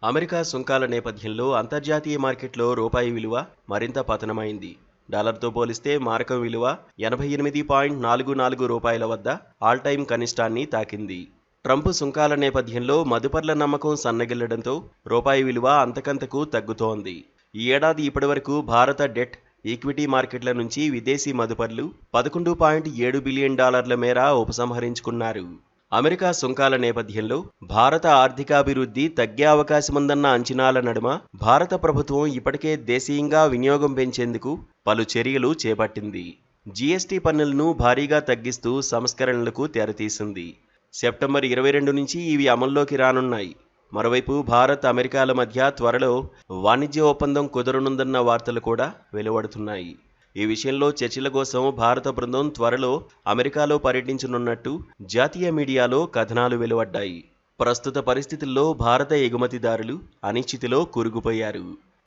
America సుంకాల నేపథ్యంలో అంతర్జాతీయ మార్కెట్లో రూపాయి విలువ మరింత పతనమైంది. డాలర్తో పోలిస్తే మారకం విలువ 88.44 రూపాయల వద్ద ఆల్ టైమ్ కనిష్టాన్ని తాకింది. ట్రంప్ సుంకాల నేపథ్యంలో మదుపర్ల నమ్మకం సన్నగిల్లడంతో రూపాయి విలువ అంతకంతకు తగ్గుతోంది. ఈ ఏడాది ఇప్పటివరకు భారత డెట్, ఈక్విటీ మార్కెట్ల నుంచి విదేశీ మదుపర్లు $11.7 బిలియన్ మేర ఉపసంహరించుకున్నారు. అమెరికా సుంకాల నేపథ్యంలో భారత ఆర్థికాభివృద్ధి తగ్గే అవకాశముందన్న అంచనాల నడుమ భారత ప్రభుత్వం ఇప్పటికే దేశీయంగా వినియోగం పెంచేందుకు పలు చర్యలు చేపట్టింది. జీఎస్టీ పన్నులను భారీగా తగ్గిస్తూ సంస్కరణలకు తెరతీసింది. సెప్టెంబర్ 22 నుంచి ఇవి అమల్లోకి రానున్నాయి. మరోవైపు భారత్, అమెరికాల మధ్య త్వరలో వాణిజ్య ఒప్పందం కుదరనుందన్న వార్తలు కూడా వెలువడుతున్నాయి. ఈ విషయంలో చర్చల కోసం భారత బృందం త్వరలో అమెరికాలో పర్యటించనున్నట్టు జాతీయ మీడియాలో కథనాలు వెలువడ్డాయి. ప్రస్తుత పరిస్థితుల్లో భారత ఎగుమతిదారులు అనిశ్చితిలో కూరుకుపోయారు.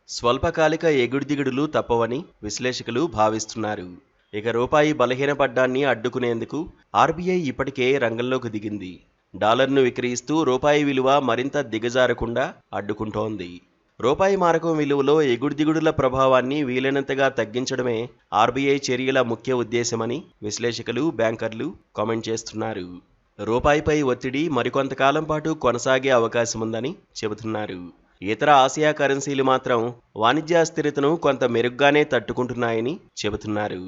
స్వల్పకాలిక ఎగుడుదిగుడులు తప్పవని విశ్లేషకులు భావిస్తున్నారు. ఇక రూపాయి బలహీనపడ్డాన్ని అడ్డుకునేందుకు ఆర్బీఐ ఇప్పటికే రంగంలోకి దిగింది. డాలర్ను విక్రయిస్తూ రూపాయి విలువ మరింత దిగజారకుండా అడ్డుకుంటోంది. రూపాయి మారకం విలువలో ఎగుడుదిగుడుల ప్రభావాన్ని వీలైనంతగా తగ్గించడమే ఆర్బీఐ చర్యల ముఖ్య ఉద్దేశమని విశ్లేషకులు, బ్యాంకర్లు కామెంట్ చేస్తున్నారు. రూపాయిపై ఒత్తిడి మరికొంతకాలం పాటు కొనసాగే అవకాశముందని చెబుతున్నారు. ఇతర ఆసియా కరెన్సీలు మాత్రం వాణిజ్య అస్థిరతను కొంత మెరుగ్గానే తట్టుకుంటున్నాయని చెబుతున్నారు.